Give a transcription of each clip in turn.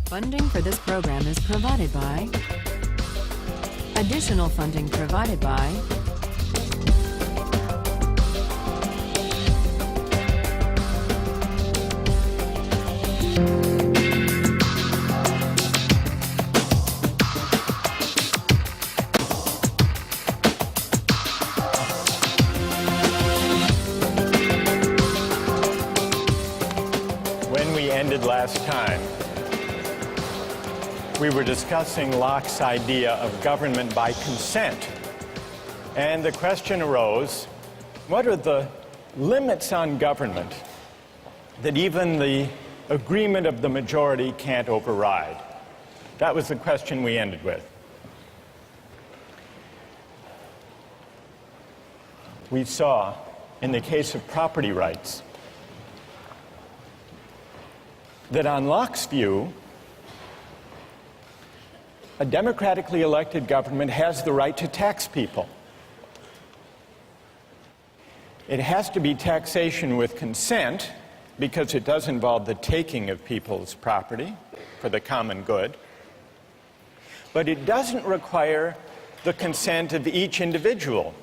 Funding for this program is provided by. Additional funding provided by. When we ended last time, we were discussing Locke's idea of government by consent. And the question arose, what are the limits on government that even the agreement of the majority can't override? That was the question we ended with. We saw, in the case of property rights, that on Locke's view, a democratically elected government has the right to tax people. It has to be taxation with consent because it does involve the taking of people's property for the common good. But it doesn't require the consent of each individual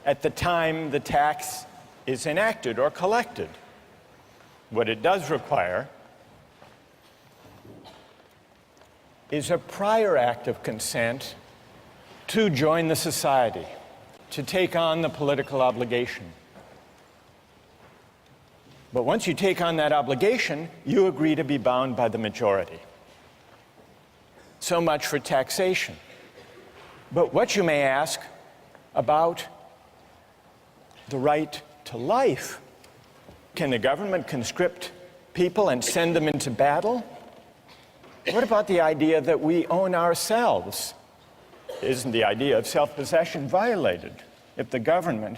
at the time the tax is enacted or collected. What it does require is a prior act of consent to join the society, to take on the political obligation. But once you take on that obligation, you agree to be bound by the majority. So much for taxation. But what you may ask about the right to life, can the government conscript people and send them into battle? What about the idea that we own ourselves? Isn't the idea of self-possession violated if the government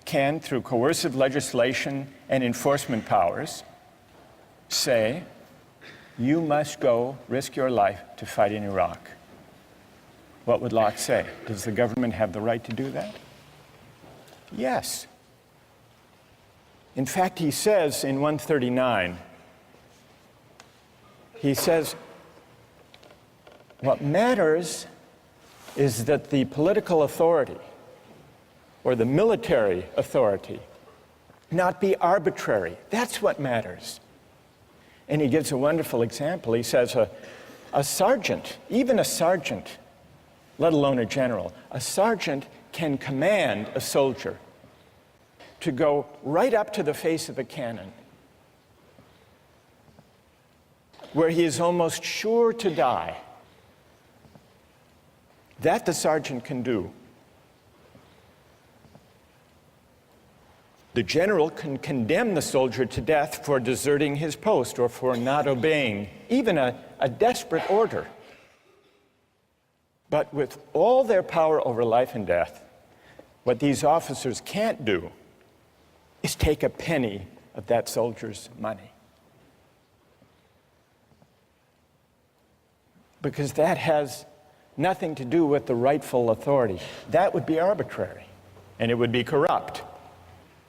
can, through coercive legislation and enforcement powers, say, you must go risk your life to fight in Iraq? What would Locke say? Does the government have the right to do that? Yes. In fact, he says in 139, he says, what matters is that the political authority or the military authority not be arbitrary. That's what matters. And he gives a wonderful example. He says a sergeant, even a sergeant, let alone a general, a sergeant can command a soldier to go right up to the face of a cannon, where he is almost sure to die. That the sergeant can do. The general can condemn the soldier to death for deserting his post or for not obeying even a desperate order. But with all their power over life and death, what these officers can't do is take a penny of that soldier's money. Because that has nothing to do with the rightful authority. That would be arbitrary, and it would be corrupt.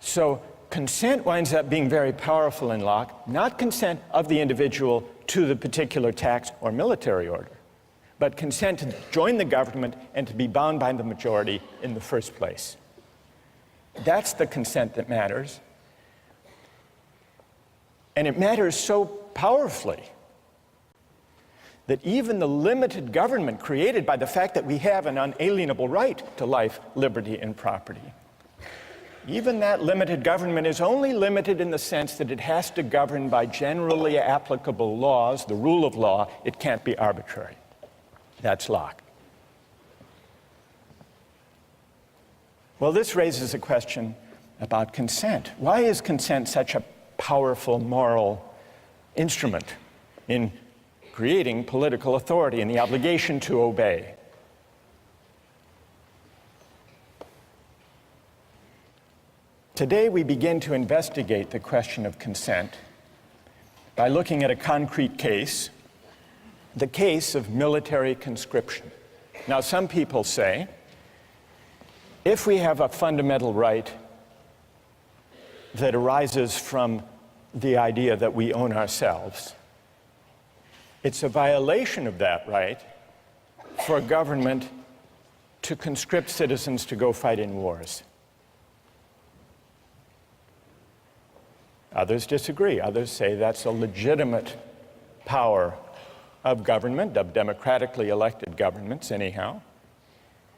So consent winds up being very powerful in Locke, not consent of the individual to the particular tax or military order, but consent to join the government and to be bound by the majority in the first place. That's the consent that matters. And it matters so powerfully that even the limited government created by the fact that we have an unalienable right to life, liberty, and property, even that limited government is only limited in the sense that it has to govern by generally applicable laws, the rule of law. It can't be arbitrary. That's Locke. Well, this raises a question about consent. Why is consent such a powerful moral instrument in creating political authority and the obligation to obey? Today we begin to investigate the question of consent by looking at a concrete case, the case of military conscription. Now, some people say, if we have a fundamental right that arises from the idea that we own ourselves, It's a violation of that right for government to conscript citizens to go fight in wars. Others disagree. Others say that's a legitimate power of government, of democratically elected governments anyhow,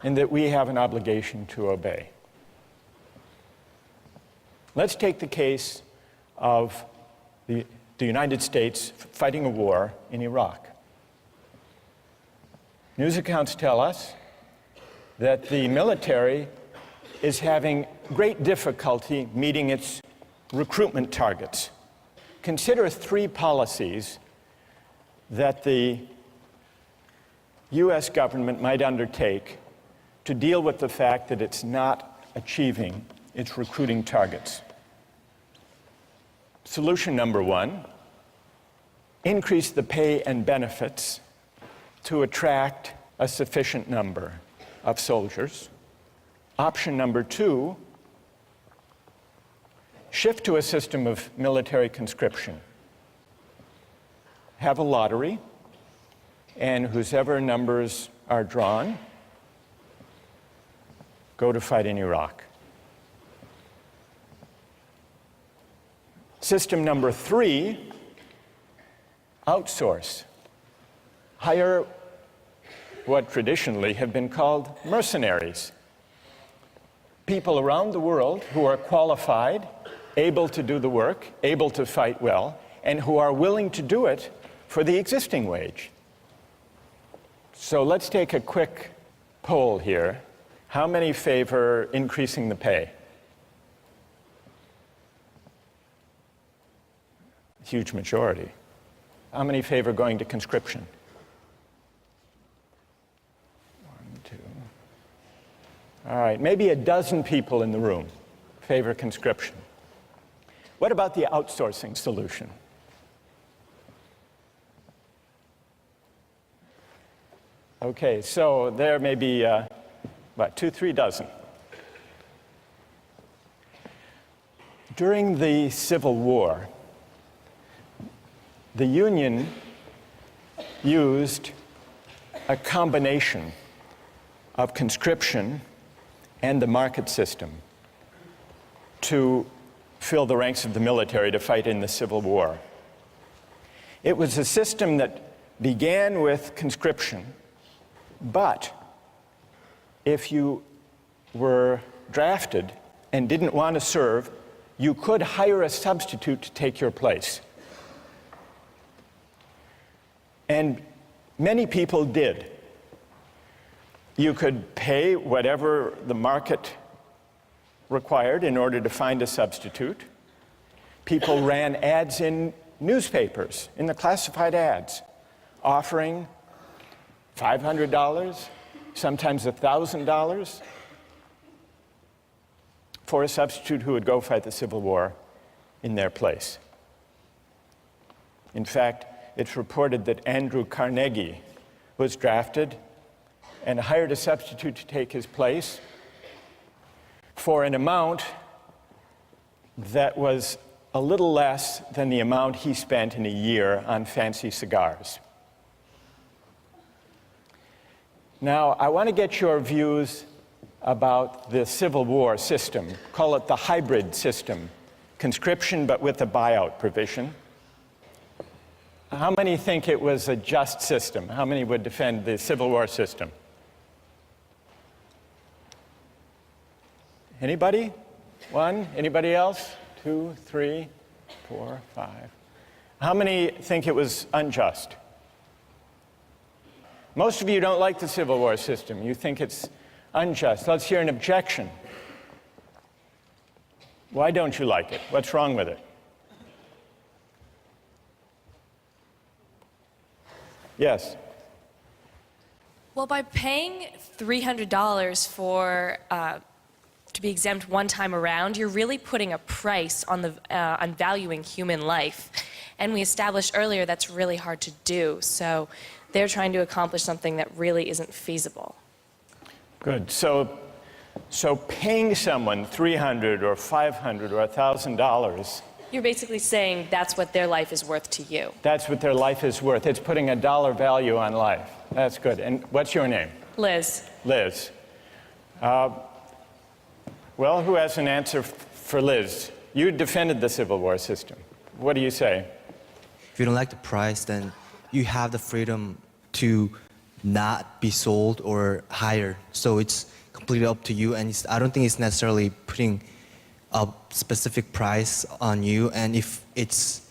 and that we have an obligation to obey. Let's take the case of the United States fighting a war in Iraq. News accounts tell us that the military is having great difficulty meeting its recruitment targets. Consider 3 policies that the US government might undertake to deal with the fact that it's not achieving its recruiting targets. Solution number 1, increase the pay and benefits to attract a sufficient number of soldiers. Option number 2, shift to a system of military conscription. Have a lottery, and whosever numbers are drawn go to fight in Iraq. System number 3, outsource. Hire what traditionally have been called mercenaries. People around the world who are qualified, able to do the work, able to fight well, and who are willing to do it for the existing wage. So let's take a quick poll here. How many favor increasing the pay? Huge majority. How many favor going to conscription? 1, 2. All right, maybe a dozen people in the room favor conscription. What about the outsourcing solution? Okay, so there may be, 2-3 dozen. During the Civil War, the Union used a combination of conscription and the market system to fill the ranks of the military to fight in the Civil War. It was a system that began with conscription, but if you were drafted and didn't want to serve, you could hire a substitute to take your place. And many people did. You could pay whatever the market required in order to find a substitute. People ran ads in newspapers, in the classified ads, offering $500, sometimes $1,000 for a substitute who would go fight the Civil War in their place. In fact, it's reported that Andrew Carnegie was drafted and hired a substitute to take his place for an amount that was a little less than the amount he spent in a year on fancy cigars. Now, I want to get your views about the Civil War system. Call it the hybrid system, conscription but with a buyout provision. How many think it was a just system? How many would defend the Civil War system? Anybody? 1? Anybody else? 2, 3, 4, 5. How many think it was unjust? Most of you don't like the Civil War system. You think it's unjust. Let's hear an objection. Why don't you like it? What's wrong with it? Yes. Well, by paying $300 for to be exempt one time around, you're really putting a price on on valuing human life. And we established earlier that's really hard to do. So they're trying to accomplish something that really isn't feasible. Good. So paying someone $300 or $500 or $1,000 You're basically saying that's what their life is worth to you. That's what their life is worth. It's putting a dollar value on life. That's good. And what's your name? Liz. Liz. Well, who has an answer for Liz? You defended the Civil War system. What do you say? If you don't like the price, then you have the freedom to not be sold or hired. So it's completely up to you, and I don't think it's necessarily putting a specific price on you. And if it's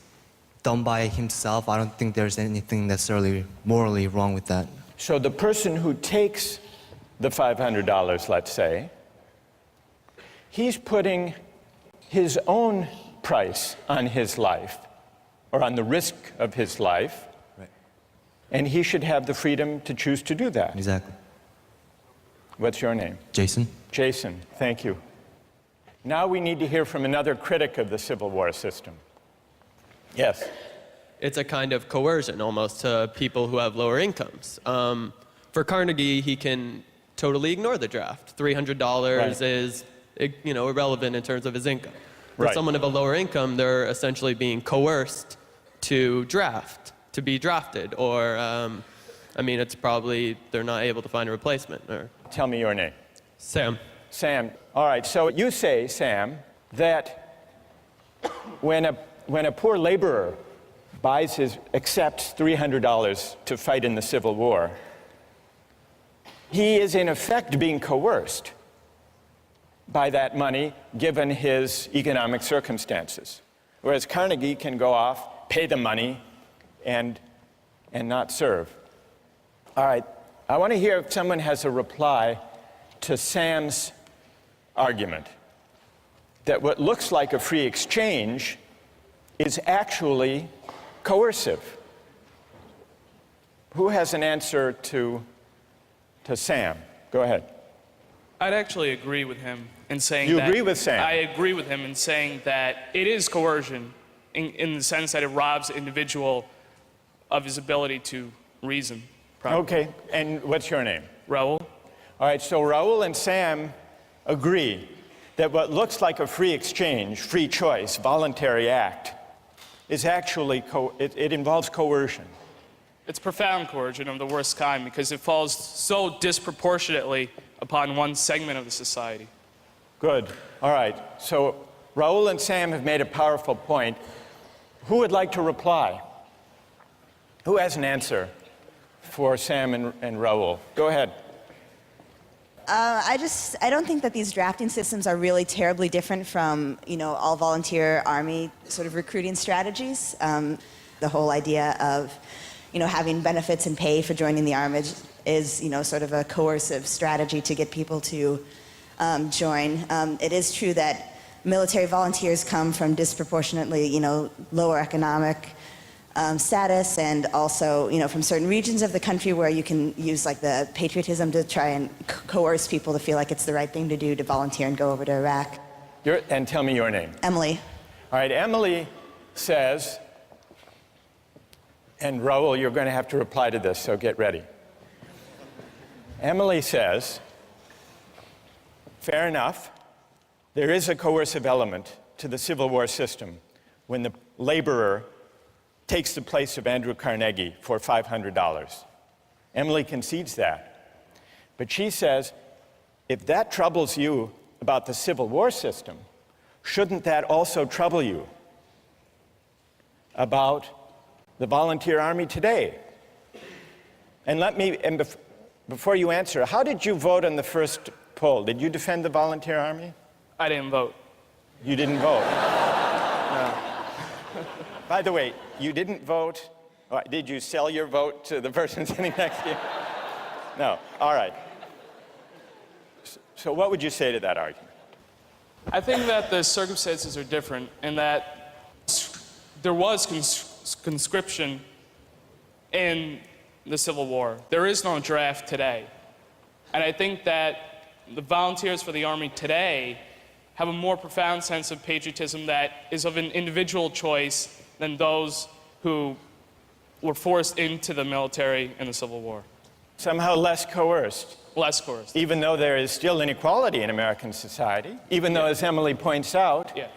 done by himself, I don't think there's anything necessarily morally wrong with that. So the person who takes the $500, let's say, he's putting his own price on his life, or on the risk of his life, Right. and he should have the freedom to choose to do that. Exactly. What's your name? Jason? Jason, thank you. Now we need to hear from another critic of the Civil War system. Yes. It's a kind of coercion almost to people who have lower incomes. For Carnegie, he can totally ignore the draft. $300 Right. is, irrelevant in terms of his income. For Right. someone of a lower income, they're essentially being coerced to be drafted, or, it's probably they're not able to find a replacement. Or Tell me your name. Sam. Sam. All right, so you say, Sam, that when a poor laborer accepts $300 to fight in the Civil War, he is in effect being coerced by that money given his economic circumstances. Whereas Carnegie can go off, pay the money, and not serve. All right, I want to hear if someone has a reply to Sam's argument that what looks like a free exchange is actually coercive. Who has an answer to Sam? Go ahead. I'd actually agree with him in saying You that... agree with Sam? I agree with him in saying that it is coercion in the sense that it robs the individual of his ability to reason properly. Okay, and what's your name? Raul? All right, so Raul and Sam agree that what looks like a free exchange, free choice, voluntary act, is actually, it involves coercion. It's profound coercion of the worst kind because it falls so disproportionately upon one segment of the society. Good. All right. So Raul and Sam have made a powerful point. Who would like to reply? Who has an answer for Sam and Raul? Go ahead. I don't think that these drafting systems are really terribly different from, all volunteer army sort of recruiting strategies. The whole idea of, having benefits and pay for joining the army is, sort of a coercive strategy to get people to join. It is true that military volunteers come from disproportionately, lower economic status, and also, from certain regions of the country where you can use like the patriotism to try and coerce people to feel like it's the right thing to do to volunteer and go over to Iraq. And tell me your name. Emily. All right, Emily says, and Raul, you're going to have to reply to this, so get ready. Emily says, fair enough, there is a coercive element to the Civil War system when the laborer takes the place of Andrew Carnegie for $500. Emily concedes that. But she says, if that troubles you about the Civil War system, shouldn't that also trouble you about the volunteer army today? And before you answer, how did you vote on the first poll? Did you defend the volunteer army? I didn't vote. You didn't vote? No. By the way, you didn't vote. Did you sell your vote to the person sitting next to you? No. All right. So what would you say to that argument? I think that the circumstances are different in that there was conscription in the Civil War. There is no draft today. And I think that the volunteers for the Army today have a more profound sense of patriotism that is of an individual choice than those who were forced into the military in the Civil War. Somehow less coerced. Less coerced. Even though there is still inequality in American society, even though, as Emily points out, Yeah.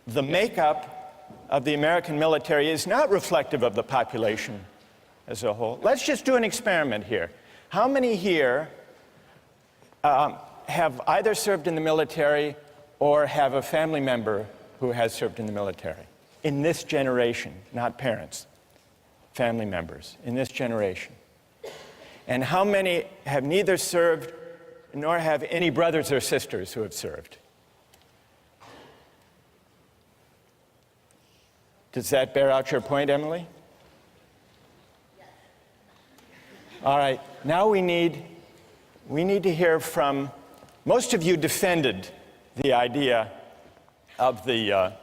the makeup of the American military is not reflective of the population as a whole. Let's just do an experiment here. How many here have either served in the military or have a family member who has served in the military? In this generation, not parents, family members, in this generation. And how many have neither served nor have any brothers or sisters who have served? Does that bear out your point, Emily? All right, now we need to hear from, most of you defended the idea of the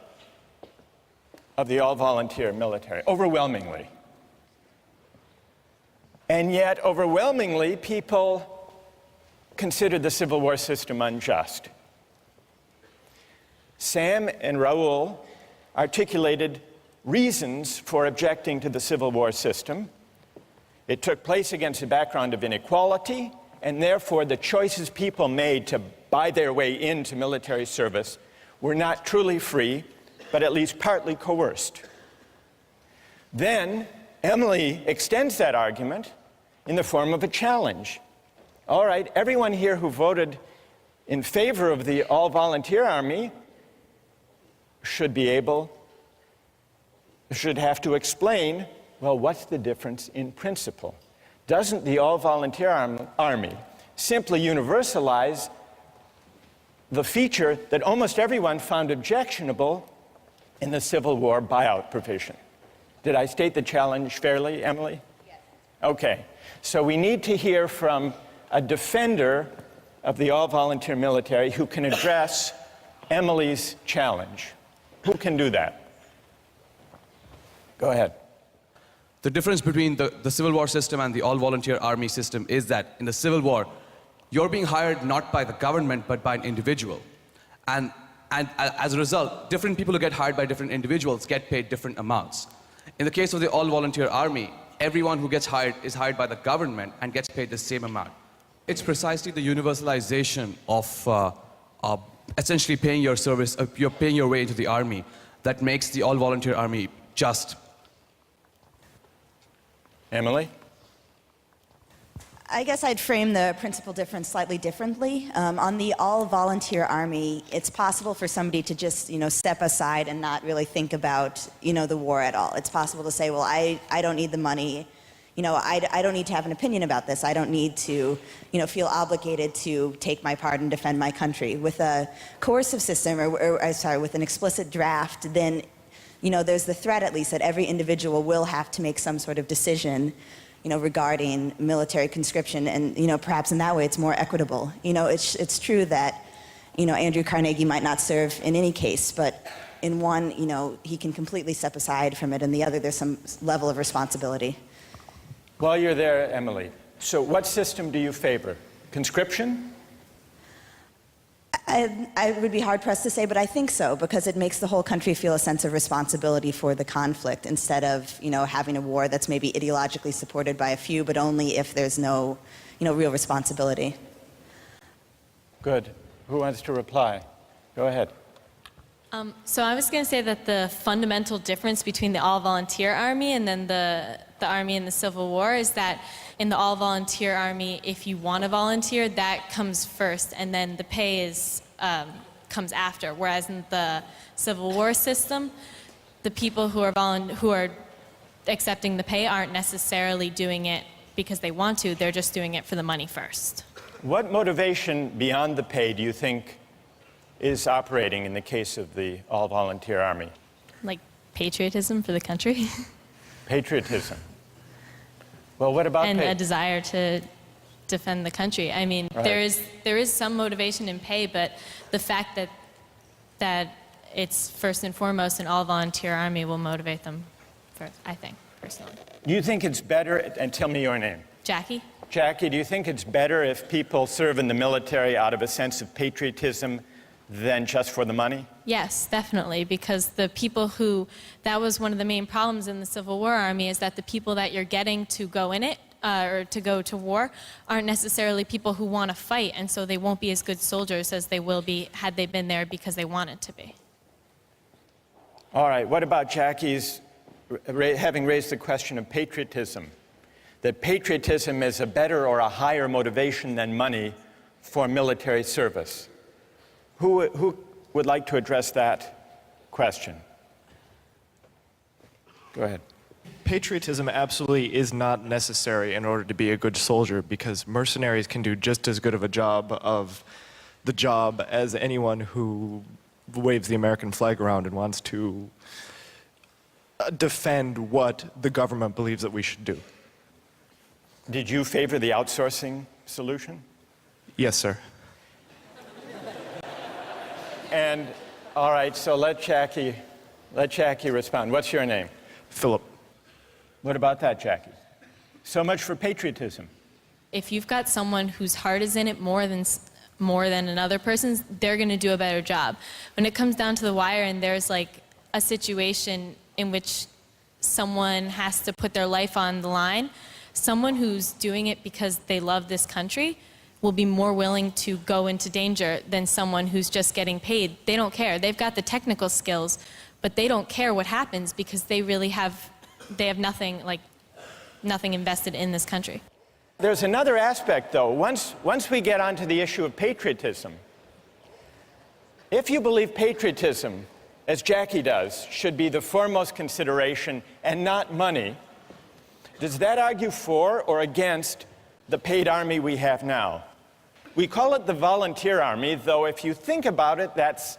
all-volunteer military, overwhelmingly. And yet, overwhelmingly, people considered the Civil War system unjust. Sam and Raul articulated reasons for objecting to the Civil War system. It took place against a background of inequality, and therefore the choices people made to buy their way into military service were not truly free, but at least partly coerced. Then Emily extends that argument in the form of a challenge. All right, everyone here who voted in favor of the all-volunteer army should have to explain, well, what's the difference in principle? Doesn't the all-volunteer army simply universalize the feature that almost everyone found objectionable in the Civil War buyout provision? Did I state the challenge fairly, Emily? Yes. Okay, so we need to hear from a defender of the all-volunteer military who can address Emily's challenge. Who can do that? Go ahead. The difference between the Civil War system and the all-volunteer army system is that in the Civil War, you're being hired not by the government, but by an individual. And as a result, different people who get hired by different individuals get paid different amounts. In the case of the all-volunteer army, everyone who gets hired is hired by the government and gets paid the same amount. It's precisely the universalization of essentially paying your service, you're paying your way into the army, that makes the all-volunteer army just. Emily? I guess I'd frame the principal difference slightly differently. On the all-volunteer army, it's possible for somebody to just, step aside and not really think about, the war at all. It's possible to say, well, I don't need the money. I don't need to have an opinion about this. I don't need to, feel obligated to take my part and defend my country. With a coercive system, with an explicit draft, then, there's the threat, at least, that every individual will have to make some sort of decision regarding military conscription, and perhaps in that way it's more equitable. It's true that Andrew Carnegie might not serve in any case, but in one, he can completely step aside from it, and the other there's some level of responsibility. While you're there, Emily, so what system do you favor? Conscription? I would be hard-pressed to say, but I think so, because it makes the whole country feel a sense of responsibility for the conflict, instead of, having a war that's maybe ideologically supported by a few, but only if there's no, real responsibility. Good. Who wants to reply? Go ahead. So I was going to say that the fundamental difference between the all-volunteer army and then the army in the Civil War is that in the all-volunteer army, if you want to volunteer, that comes first, and then the pay comes after. Whereas in the Civil War system, the people who are accepting the pay aren't necessarily doing it because they want to. They're just doing it for the money first. What motivation beyond the pay do you think is operating in the case of the all-volunteer army? Like patriotism for the country. Patriotism. Well, what about and pay? a desire to defend the country. I mean, Right. there is some motivation in pay, but the fact that it's first and foremost an all-volunteer army will motivate them first, I think, personally. Do you think it's better, and tell me your name. Jackie? Jackie, do you think it's better if people serve in the military out of a sense of patriotism than just for the money? Yes, definitely, because the people that was one of the main problems in the Civil War Army, is that the people that you're getting to go in it, or to go to war, aren't necessarily people who want to fight, and so they won't be as good soldiers as they will be had they been there because they wanted to be. All right, what about Jackie's having raised the question of patriotism? That patriotism is a better or a higher motivation than money for military service. Who would like to address that question? Go ahead. Patriotism absolutely is not necessary in order to be a good soldier, because mercenaries can do just as good of a job as anyone who waves the American flag around and wants to defend what the government believes that we should do. Did you favor the outsourcing solution? Yes, sir. And all right, so let Jackie respond. What's your name? Philip. What about that, Jackie? So much for patriotism. If you've got someone whose heart is in it more than another person's, they're going to do a better job. When it comes down to the wire and there's like a situation in which someone has to put their life on the line, someone who's doing it because they love this country will be more willing to go into danger than someone who's just getting paid. They don't care. They've got the technical skills, but they don't care what happens because they have nothing invested in this country. There's another aspect, though. Once we get onto the issue of patriotism, if you believe patriotism, as Jackie does, should be the foremost consideration and not money, does that argue for or against the paid army we have now? We call it the volunteer army, though if you think about it, that's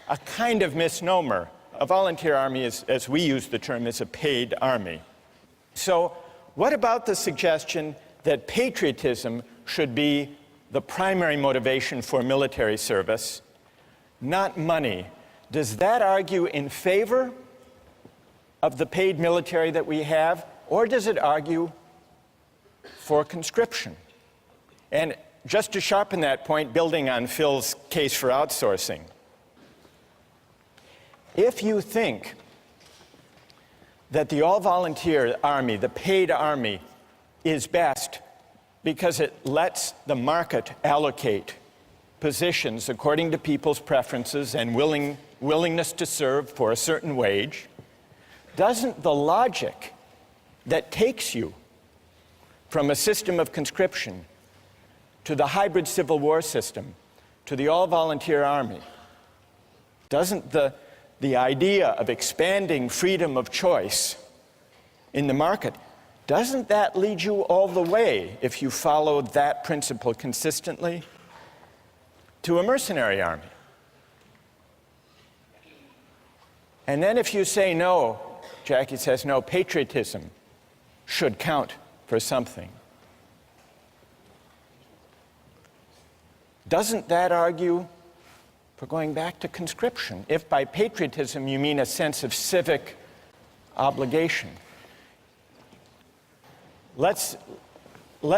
a kind of misnomer. A volunteer army, as we use the term, is a paid army. So what about the suggestion that patriotism should be the primary motivation for military service, not money? Does that argue in favor of the paid military that we have, or does it argue for conscription? And just to sharpen that point, building on Phil's case for outsourcing, if you think that the all-volunteer army, the paid army, is best because it lets the market allocate positions according to people's preferences and willingness to serve for a certain wage, doesn't the logic that takes you from a system of conscription to the hybrid Civil War system to the all-volunteer army, doesn't the idea of expanding freedom of choice in the market, doesn't that lead you all the way, if you follow that principle consistently, to a mercenary army? And then if you say no, Jackie says no, patriotism should count for something, doesn't that argue for going back to conscription, if by patriotism you mean a sense of civic obligation? Let's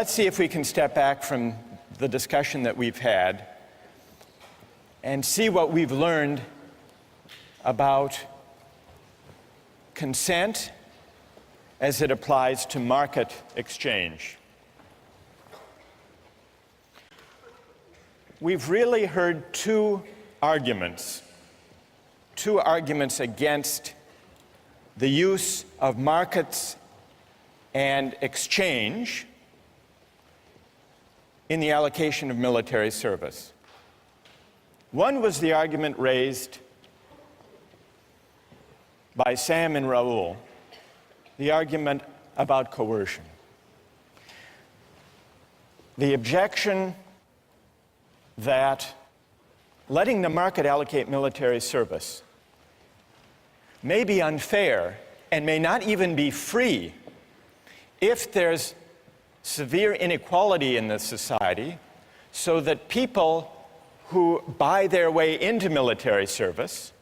see if we can step back from the discussion that we've had and see what we've learned about consent as it applies to market exchange. We've really heard two arguments against the use of markets and exchange in the allocation of military service. One was the argument raised by Sam and Raul, the argument about coercion. The objection that letting the market allocate military service may be unfair and may not even be free if there's severe inequality in the society, so that people who buy their way into military service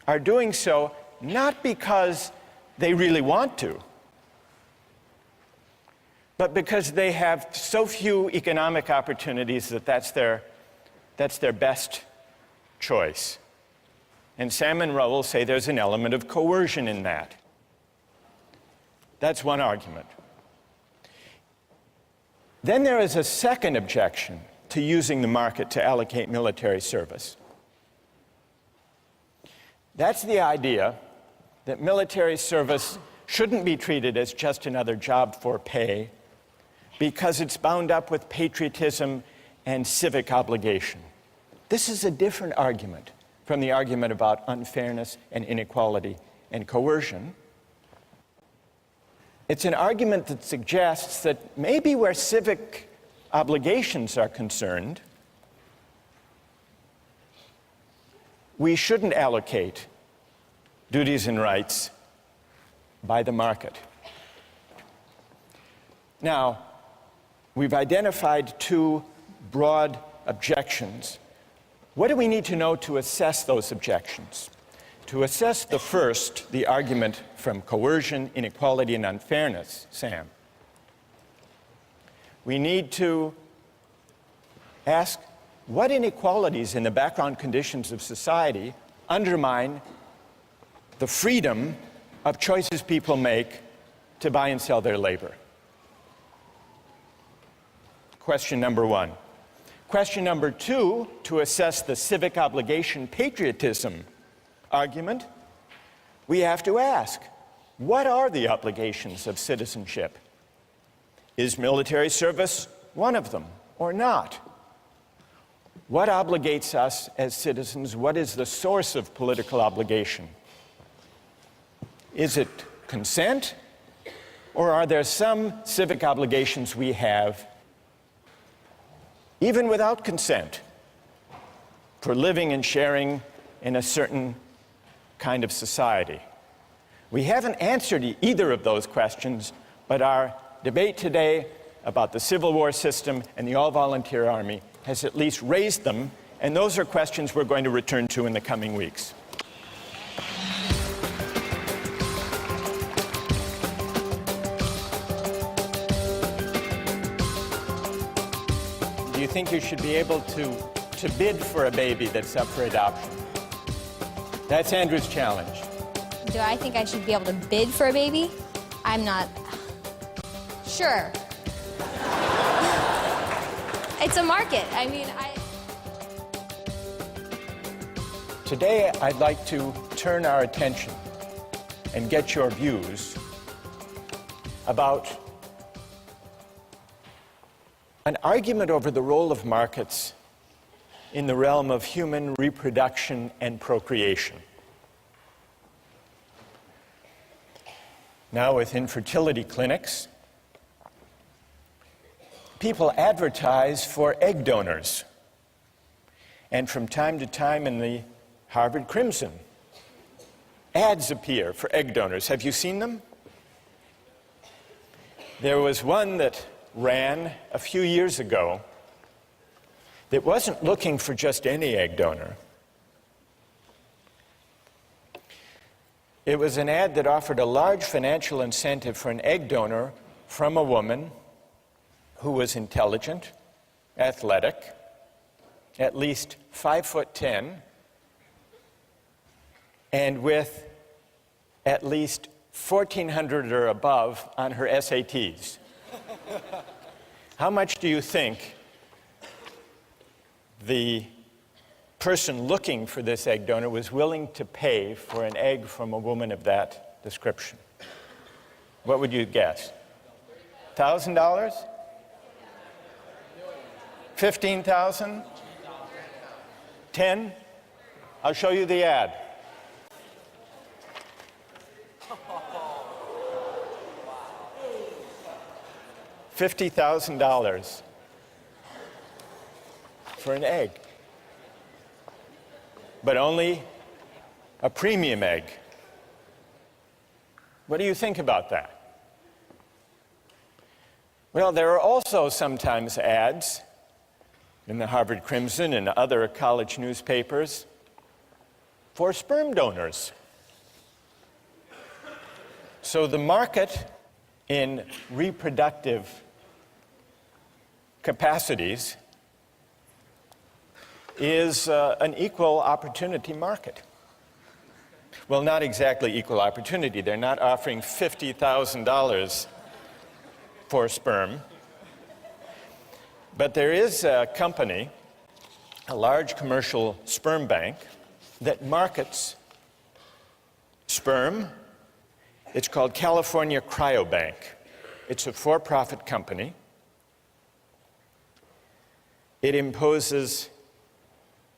are doing so not because they really want to, but because they have so few economic opportunities that that's their best choice. And Sam and Raul say there's an element of coercion in that. That's one argument. Then there is a second objection to using the market to allocate military service. That's the idea that military service shouldn't be treated as just another job for pay because it's bound up with patriotism and civic obligation. This is a different argument from the argument about unfairness and inequality and coercion. It's an argument that suggests that maybe where civic obligations are concerned, we shouldn't allocate duties and rights by the market. Now, we've identified two broad objections. What do we need to know to assess those objections? To assess the first, the argument from coercion, inequality, and unfairness, Sam, we need to ask what inequalities in the background conditions of society undermine the freedom of choices people make to buy and sell their labor. Question number one. Question number two, to assess the civic obligation patriotism argument, we have to ask, what are the obligations of citizenship? Is military service one of them or not? What obligates us as citizens? What is the source of political obligation? Is it consent, or are there some civic obligations we have, even without consent, for living and sharing in a certain kind of society? We haven't answered either of those questions, but our debate today about the Civil War system and the all-volunteer army has at least raised them, and those are questions we're going to return to in the coming weeks. Do you think you should be able to bid for a baby that's up for adoption? That's Andrew's challenge. Do I think I should be able to bid for a baby? I'm not sure. It's a market. I mean, Today, I'd like to turn our attention and get your views about an argument over the role of markets in the realm of human reproduction and procreation. Now, with infertility clinics, people advertise for egg donors. And from time to time in the Harvard Crimson, ads appear for egg donors. Have you seen them? There was one that ran a few years ago that wasn't looking for just any egg donor. It was an ad that offered a large financial incentive for an egg donor from a woman who was intelligent, athletic, at least 5'10", and with at least 1,400 or above on her SATs. How much do you think the person looking for this egg donor was willing to pay for an egg from a woman of that description? What would you guess? $1,000? 15,000? 10? I'll show you the ad. $50,000 for an egg, but only a premium egg. What do you think about that? Well, there are also sometimes ads in the Harvard Crimson and other college newspapers for sperm donors. So the market in reproductive capacities is an equal opportunity market. Well, not exactly equal opportunity. They're not offering $50,000 for sperm. But there is a company, a large commercial sperm bank, that markets sperm. It's called California Cryobank. It's a for-profit company. It imposes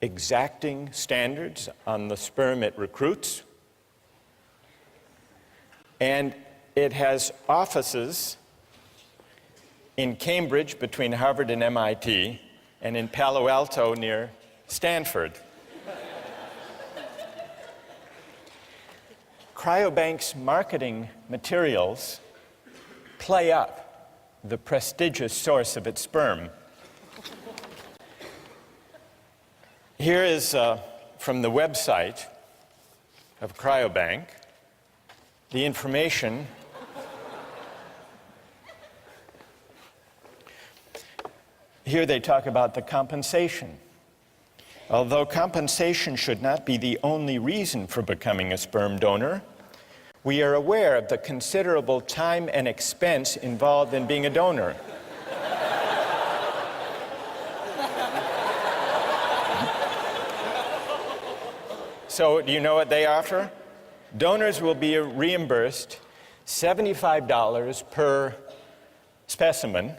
exacting standards on the sperm it recruits. And it has offices in Cambridge between Harvard and MIT, and in Palo Alto near Stanford. Cryobank's marketing materials play up the prestigious source of its sperm. Here is from the website of Cryobank the information Here they talk about the compensation. Although compensation should not be the only reason for becoming a sperm donor, we are aware of the considerable time and expense involved in being a donor. So, do you know what they offer? Donors will be reimbursed $75 per specimen,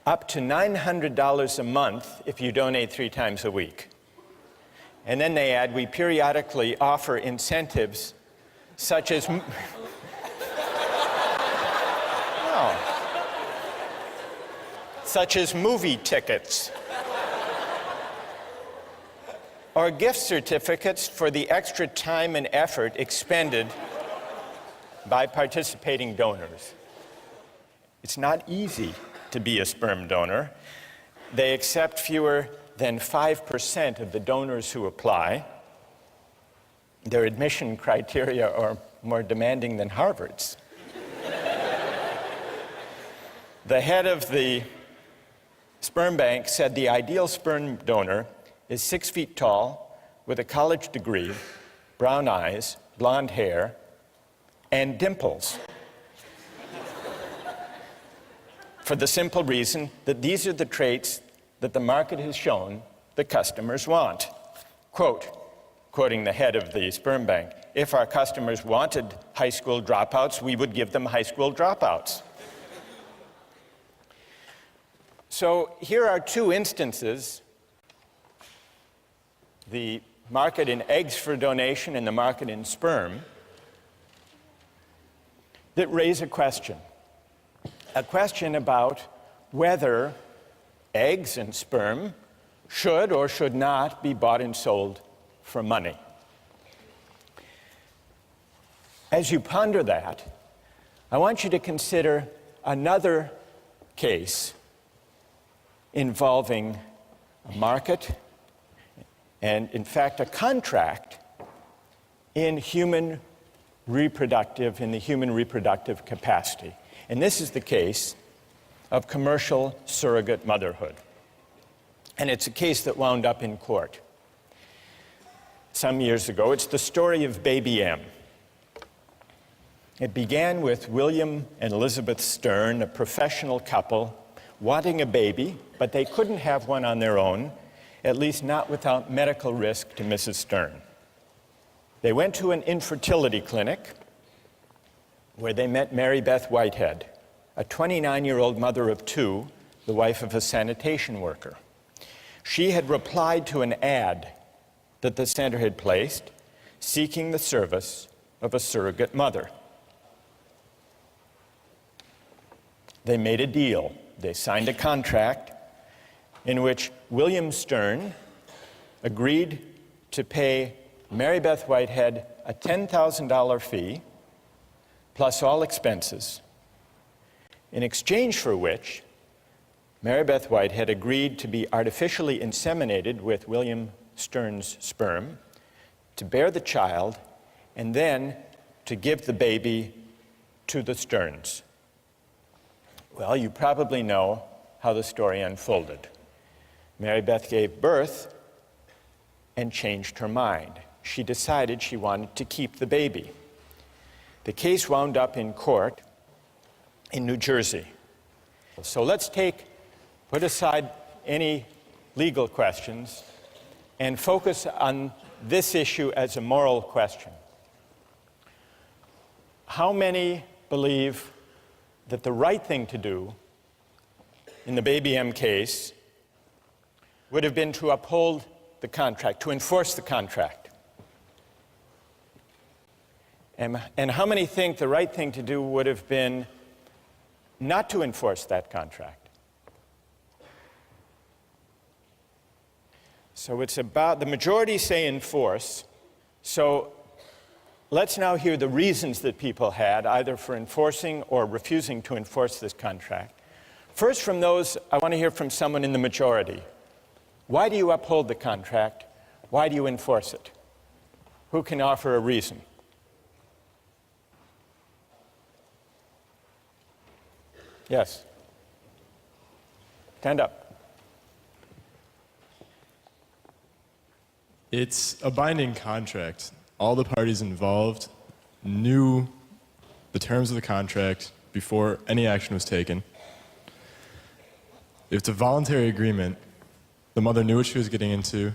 up to $900 a month if you donate 3 times a week. And then they add, we periodically offer incentives such as such as movie tickets or gift certificates for the extra time and effort expended by participating donors. It's not easy to be a sperm donor. They accept fewer than 5% of the donors who apply. Their admission criteria are more demanding than Harvard's. The head of the sperm bank said the ideal sperm donor is 6 feet tall, with a college degree, brown eyes, blonde hair, and dimples. For the simple reason that these are the traits that the market has shown the customers want. Quote, quoting the head of the sperm bank, if our customers wanted high school dropouts, we would give them high school dropouts. So here are 2 instances, the market in eggs for donation and the market in sperm, that raise a question about whether eggs and sperm should or should not be bought and sold for money. As you ponder that, I want you to consider another case involving a market and, in fact, a contract in the human reproductive capacity. And this is the case of commercial surrogate motherhood. And it's a case that wound up in court some years ago. It's the story of Baby M. It began with William and Elizabeth Stern, a professional couple, wanting a baby, but they couldn't have one on their own, at least not without medical risk to Mrs. Stern. They went to an infertility clinic where they met Mary Beth Whitehead, a 29-year-old mother of 2, the wife of a sanitation worker. She had replied to an ad that the center had placed, seeking the service of a surrogate mother. They made a deal. They signed a contract in which William Stern agreed to pay Mary Beth Whitehead a $10,000 fee plus all expenses, in exchange for which Mary Beth Whitehead agreed to be artificially inseminated with William Stern's sperm, to bear the child, and then to give the baby to the Sterns. Well, you probably know how the story unfolded. Mary Beth gave birth and changed her mind. She decided she wanted to keep the baby. The case wound up in court in New Jersey. So let's put aside any legal questions and focus on this issue as a moral question. how many believe that the right thing to do in the Baby M case would have been to uphold the contract, to enforce the contract? And how many think the right thing to do would have been not to enforce that contract? So it's about, the majority say enforce. So let's now hear the reasons that people had, either for enforcing or refusing to enforce this contract. First, from those, I want to hear from someone in the majority. Why do you uphold the contract? Why do you enforce it? Who can offer a reason? Yes. Stand up. It's a binding contract. All the parties involved knew the terms of the contract before any action was taken. It's a voluntary agreement. The mother knew what she was getting into.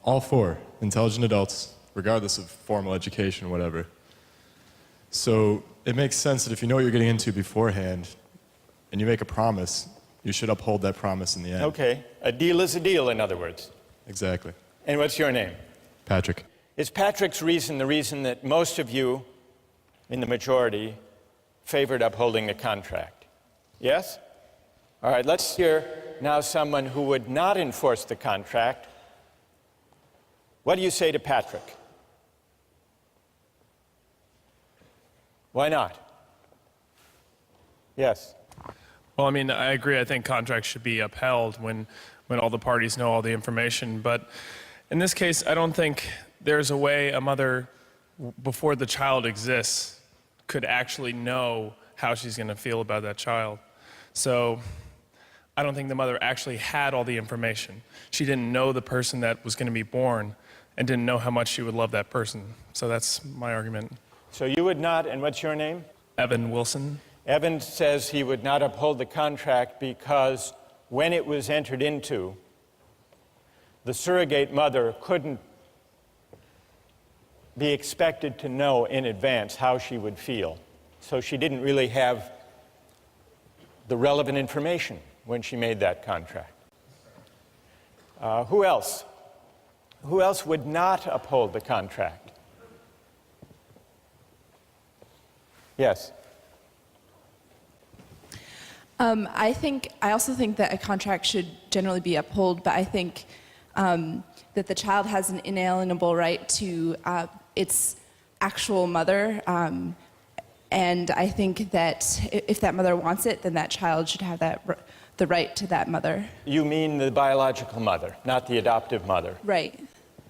All four intelligent adults, regardless of formal education, whatever. So it makes sense that if you know what you're getting into beforehand and you make a promise, you should uphold that promise in the end. Okay. A deal is a deal, in other words. Exactly. And what's your name? Patrick. Is Patrick's reason the reason that most of you in the majority favored upholding the contract? Yes? All right, let's hear now someone who would not enforce the contract. What do you say to Patrick? Why not? Yes. Well, I mean, I agree. I think contracts should be upheld when all the parties know all the information. But in this case, I don't think there's a way a mother, before the child exists, could actually know how she's going to feel about that child. So I don't think the mother actually had all the information. She didn't know the person that was going to be born and didn't know how much she would love that person. So that's my argument. So you would not, and what's your name? Evan Wilson. Evan says he would not uphold the contract because when it was entered into, the surrogate mother couldn't be expected to know in advance how she would feel. So she didn't really have the relevant information when she made that contract. Who else? Who else would not uphold the contract? Yes. I also think that a contract should generally be upheld, but I think that the child has an inalienable right to its actual mother, and I think that if that mother wants it, then that child should have the right to that mother. You mean the biological mother, not the adoptive mother? Right.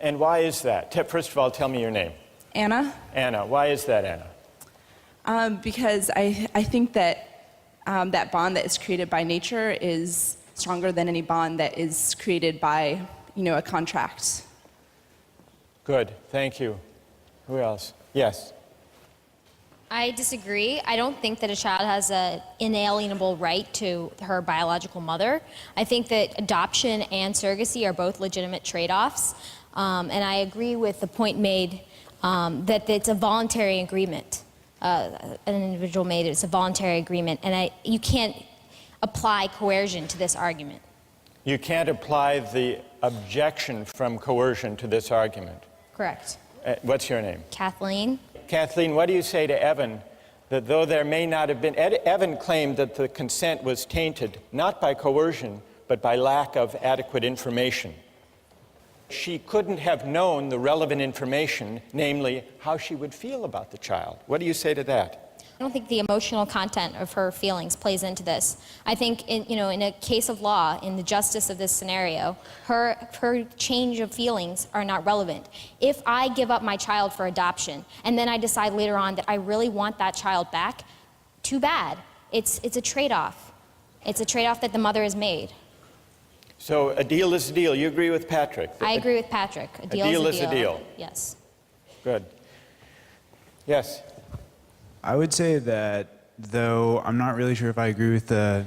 And why is that? First of all, tell me your name. Anna? Anna. Why is that, Anna? Because I think that that bond that is created by nature is stronger than any bond that is created by, a contract. Good. Thank you. Who else? Yes. I disagree. I don't think that a child has an inalienable right to her biological mother. I think that adoption and surrogacy are both legitimate trade-offs. And I agree with the point made that it's a voluntary agreement. An individual made it. It's a voluntary agreement. And you can't apply coercion to this argument. You can't apply the objection from coercion to this argument. Correct. What's your name? Kathleen. Kathleen, what do you say to Evan that though there may not have been, Evan claimed that the consent was tainted not by coercion, but by lack of adequate information. She couldn't have known the relevant information, namely how she would feel about the child. What do you say to that? I don't think the emotional content of her feelings plays into this. I think in a case of law, in the justice of this scenario, her change of feelings are not relevant. If I give up my child for adoption and then I decide later on that I really want that child back, too bad. It's a trade-off. It's a trade-off that the mother has made. So a deal is a deal. You agree with Patrick? I agree with Patrick. A deal is a deal. Yes. Good. Yes. I would say that, though I'm not really sure if I agree with the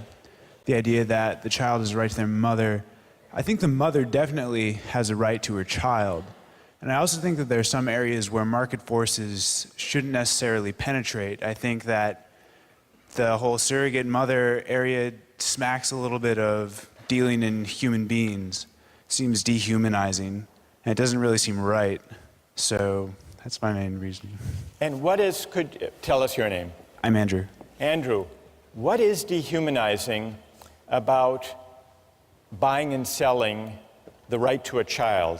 idea that the child has a right to their mother, I think the mother definitely has a right to her child. And I also think that there are some areas where market forces shouldn't necessarily penetrate. I think that the whole surrogate mother area smacks a little bit of dealing in human beings. Seems dehumanizing, and it doesn't really seem right. So that's my main reasoning. And tell us your name. I'm Andrew. Andrew, what is dehumanizing about buying and selling the right to a child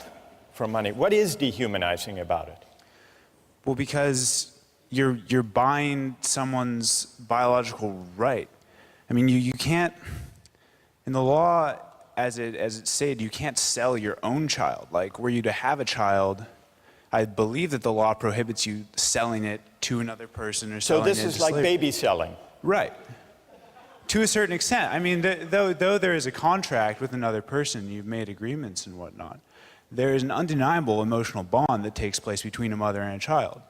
for money? What is dehumanizing about it? Well, because you're buying someone's biological right. I mean, you can't, in the law, as it's stated, you can't sell your own child. Like, were you to have a child, I believe that the law prohibits you selling it to another person or So selling it this is to like slavery. baby selling. Right. To a certain extent. I mean, though there is a contract with another person, you've made agreements and whatnot, there is an undeniable emotional bond that takes place between a mother and a child.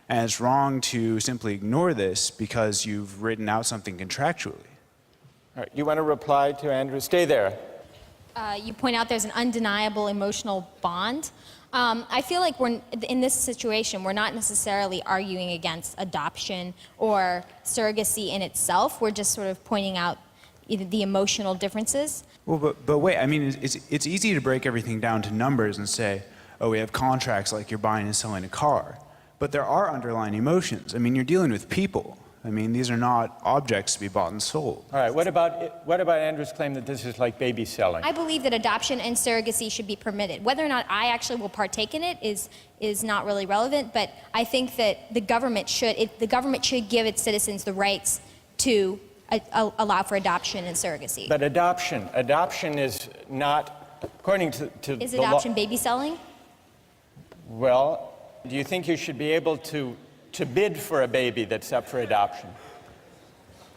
And it's wrong to simply ignore this because you've written out something contractually. All right, you want to reply to Andrew? Stay there. You point out there's an undeniable emotional bond. I feel like in this situation, we're not necessarily arguing against adoption or surrogacy in itself. We're just sort of pointing out the emotional differences. Well, but wait, I mean, it's easy to break everything down to numbers and say, oh, we have contracts like you're buying and selling a car. But there are underlying emotions. I mean, you're dealing with people. I mean, these are not objects to be bought and sold. All right, what about Andrew's claim that this is like baby selling? I believe that adoption and surrogacy should be permitted. Whether or not I actually will partake in it is not really relevant, but I think that the government should give its citizens the rights to allow for adoption and surrogacy. But adoption is not, according to Is the law. adoption baby selling? Well, do you think you should be able to bid for a baby that's up for adoption?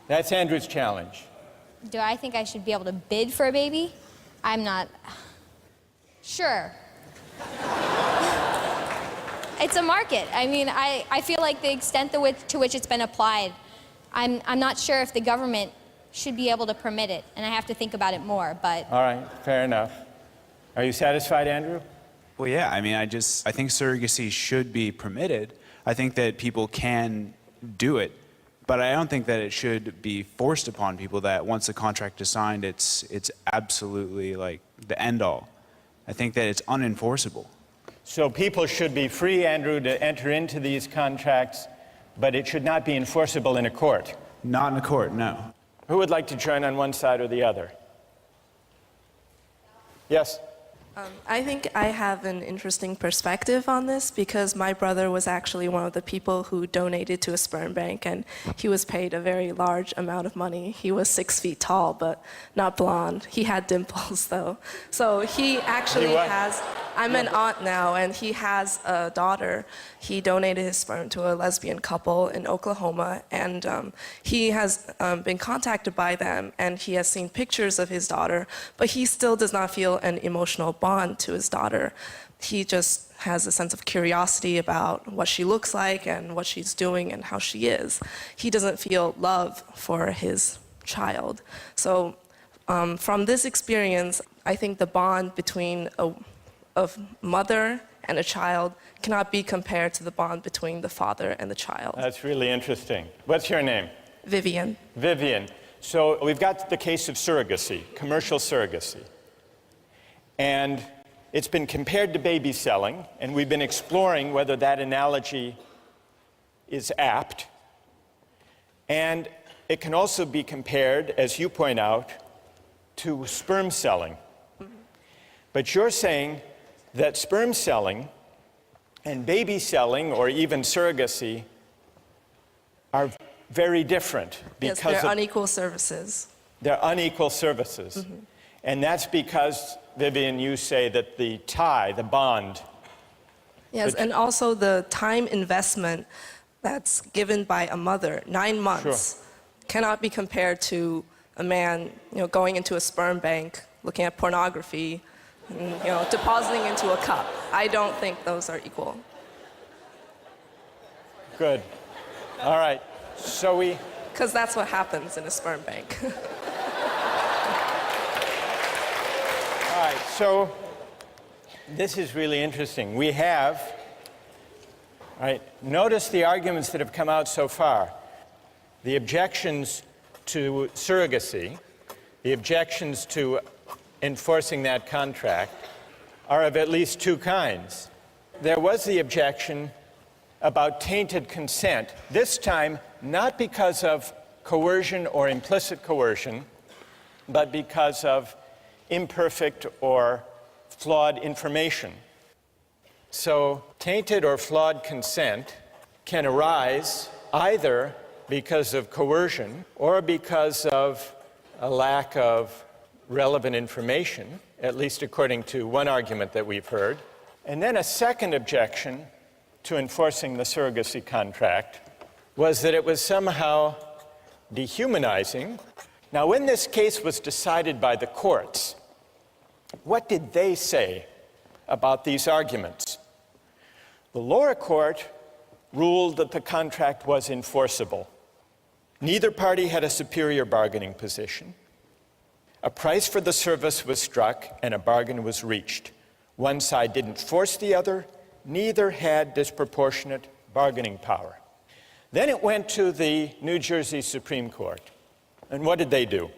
That's Andrew's challenge. Do I think I should be able to bid for a baby? I'm not sure. It's a market. I mean, I feel like the extent to which it's been applied, I'm not sure if the government should be able to permit it, and I have to think about it more, but... All right, fair enough. Are you satisfied, Andrew? Well, yeah, I mean, I think surrogacy should be permitted. I think that people can do it, but I don't think that it should be forced upon people that once the contract is signed, it's absolutely like the end all. I think that it's unenforceable. So people should be free, Andrew, to enter into these contracts, but it should not be enforceable in a court. Not in a court, no. Who would like to join on one side or the other? Yes? I think I have an interesting perspective on this because my brother was actually one of the people who donated to a sperm bank, and he was paid a very large amount of money. He was 6 feet tall, but not blonde. He had dimples, though. So he actually has... I'm an aunt now, and he has a daughter. He donated his sperm to a lesbian couple in Oklahoma, and he has been contacted by them, and he has seen pictures of his daughter, but he still does not feel an emotional bond to his daughter. He just has a sense of curiosity about what she looks like and what she's doing and how she is. He doesn't feel love for his child. So from this experience, I think the bond between a mother and a child cannot be compared to the bond between the father and the child. That's really interesting. What's your name? Vivian. Vivian. So we've got the case of surrogacy, commercial surrogacy. And it's been compared to baby selling, and we've been exploring whether that analogy is apt. And it can also be compared, as you point out, to sperm selling. But you're saying that sperm selling and baby selling, or even surrogacy, are very different because yes, they're unequal services. They're unequal services. Mm-hmm. And that's because, Vivian, you say that the tie, the bond... Yes, and also the time investment that's given by a mother, 9 months, cannot be compared to a man, going into a sperm bank, looking at pornography, and, depositing into a cup. I don't think those are equal. Good. All right. So we... Because that's what happens in a sperm bank. All right. So This is really interesting. We have, right, notice the arguments that have come out so far. The objections to surrogacy, the objections to enforcing that contract are of at least two kinds. There was the objection about tainted consent, this time not because of coercion or implicit coercion, but because of imperfect or flawed information. So tainted or flawed consent can arise either because of coercion or because of a lack of relevant information, at least according to one argument that we've heard. And then a second objection to enforcing the surrogacy contract was that it was somehow dehumanizing. Now, when this case was decided by the courts, what did they say about these arguments? The lower court ruled that the contract was enforceable. Neither party had a superior bargaining position. A price for the service was struck and a bargain was reached. One side didn't force the other. Neither had disproportionate bargaining power. Then it went to the New Jersey Supreme Court. And what did they do?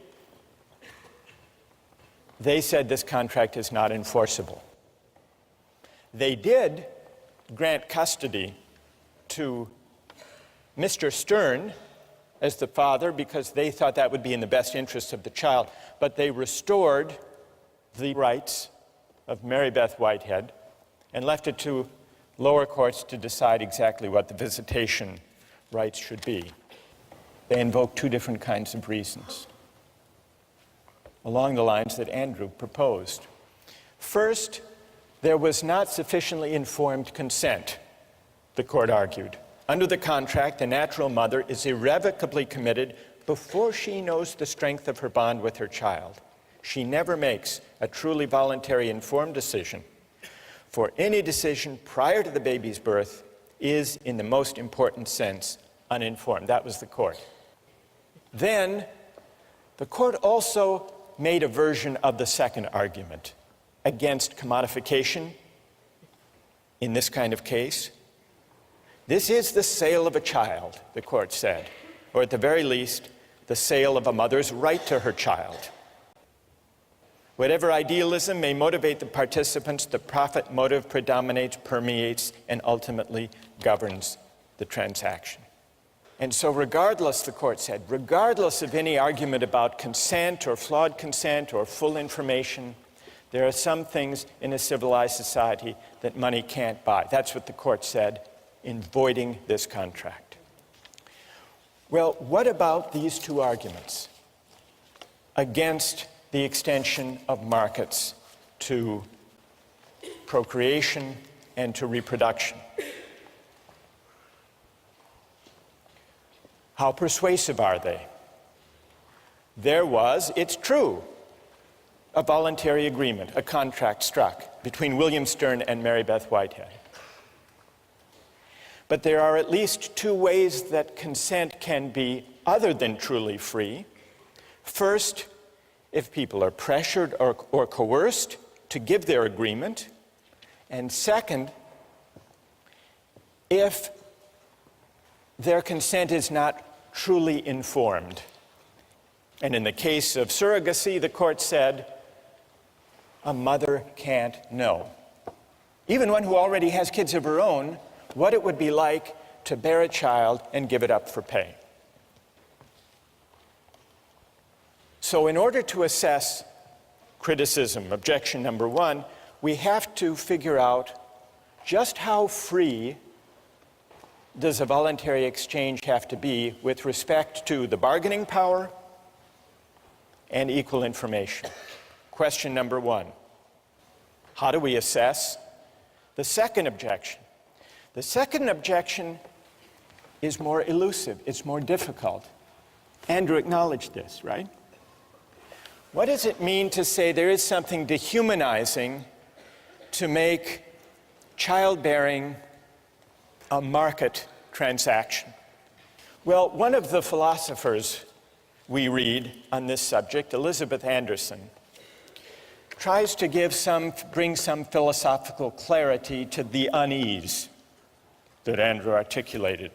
They said this contract is not enforceable. They did grant custody to Mr. Stern as the father because they thought that would be in the best interest of the child, but they restored the rights of Mary Beth Whitehead and left it to lower courts to decide exactly what the visitation rights should be. They invoked two different kinds of reasons, along the lines that Andrew proposed. First, there was not sufficiently informed consent, the court argued. Under the contract, the natural mother is irrevocably committed before she knows the strength of her bond with her child. She never makes a truly voluntary informed decision, for any decision prior to the baby's birth is, in the most important sense, uninformed. That was the court. Then, the court also made a version of the second argument against commodification in this kind of case. This is the sale of a child, the court said, or at the very least, the sale of a mother's right to her child. Whatever idealism may motivate the participants, the profit motive predominates, permeates, and ultimately governs the transaction. And so regardless, the court said, regardless of any argument about consent or flawed consent or full information, there are some things in a civilized society that money can't buy. That's what the court said in voiding this contract. Well, what about these two arguments against the extension of markets to procreation and to reproduction? How persuasive are they? There was, it's true, a voluntary agreement, a contract struck between William Stern and Mary Beth Whitehead. But there are at least two ways that consent can be other than truly free. First, if people are pressured or coerced to give their agreement. And second, if their consent is not truly informed. And in the case of surrogacy, the court said, a mother can't know, even one who already has kids of her own, what it would be like to bear a child and give it up for pay. So in order to assess criticism, objection number one, we have to figure out just how free does a voluntary exchange have to be with respect to the bargaining power and equal information. Question number one, how do we assess the second objection? The second objection is more elusive, it's more difficult. Andrew acknowledged this, right? What does it mean to say there is something dehumanizing to make childbearing a market transaction? Well, one of the philosophers we read on this subject, Elizabeth Anderson, tries to bring some philosophical clarity to the unease that Andrew articulated.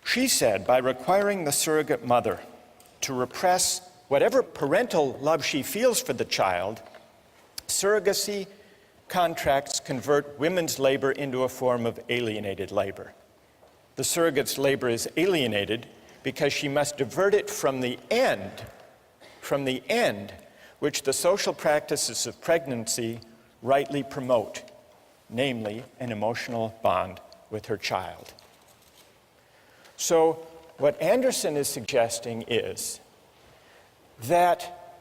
She said, by requiring the surrogate mother to repress whatever parental love she feels for the child, surrogacy contracts convert women's labor into a form of alienated labor. The surrogate's labor is alienated because she must divert it from the end which the social practices of pregnancy rightly promote, namely an emotional bond with her child. So what Anderson is suggesting is that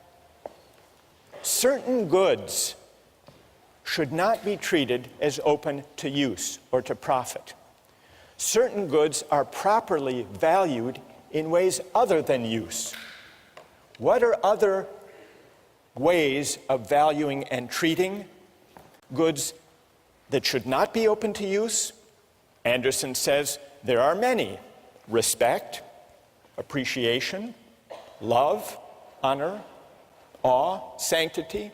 certain goods should not be treated as open to use or to profit. Certain goods are properly valued in ways other than use. What are other ways of valuing and treating goods that should not be open to use? Anderson says there are many: respect, appreciation, love, honor, awe, sanctity.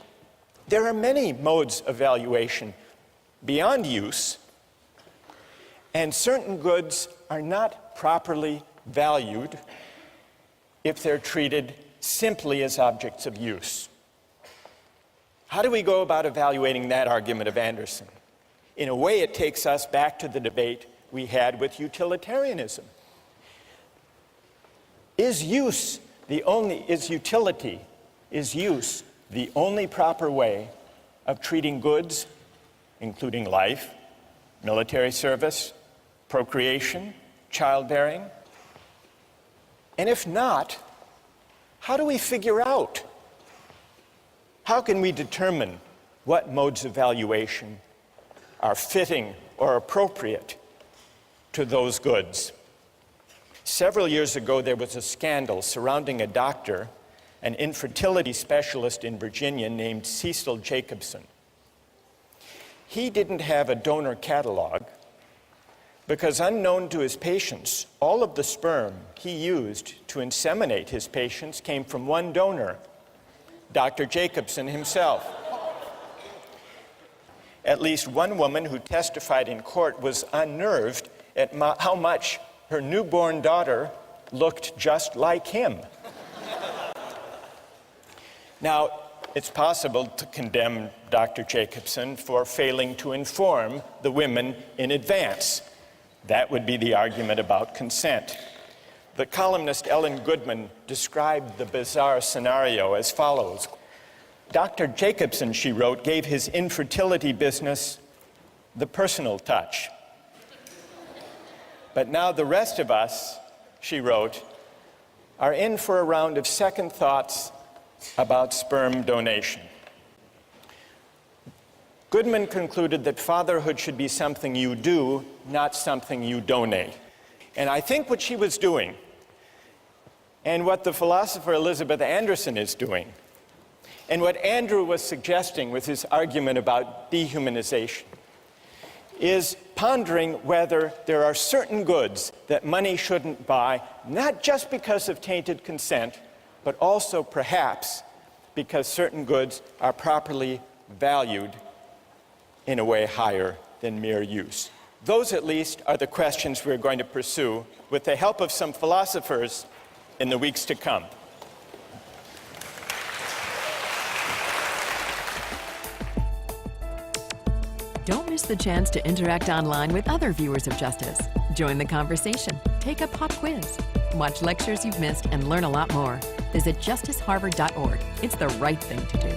There are many modes of valuation beyond use, and certain goods are not properly valued if they're treated simply as objects of use. How do we go about evaluating that argument of Anderson? In a way, it takes us back to the debate we had with utilitarianism. Is use the only proper way of treating goods, including life, military service, procreation, childbearing? And if not, how do we figure out? How can we determine what modes of valuation are fitting or appropriate to those goods? Several years ago, there was a scandal surrounding a doctor, an infertility specialist in Virginia named Cecil Jacobson. He didn't have a donor catalog because, unknown to his patients, all of the sperm he used to inseminate his patients came from one donor, Dr. Jacobson himself. At least one woman who testified in court was unnerved at how much her newborn daughter looked just like him. Now, it's possible to condemn Dr. Jacobson for failing to inform the women in advance. That would be the argument about consent. The columnist Ellen Goodman described the bizarre scenario as follows. Dr. Jacobson, she wrote, gave his infertility business the personal touch. But now the rest of us, she wrote, are in for a round of second thoughts about sperm donation. Goodman concluded that fatherhood should be something you do, not something you donate. And I think what she was doing, and what the philosopher Elizabeth Anderson is doing, and what Andrew was suggesting with his argument about dehumanization, is pondering whether there are certain goods that money shouldn't buy, not just because of tainted consent, but also perhaps because certain goods are properly valued in a way higher than mere use. Those, at least, are the questions we're going to pursue with the help of some philosophers in the weeks to come. Don't miss the chance to interact online with other viewers of Justice. Join the conversation, take a pop quiz, watch lectures you've missed, and learn a lot more. Visit justiceharvard.org. It's the right thing to do.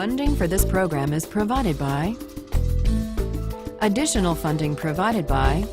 Funding for this program is provided by Additional funding provided by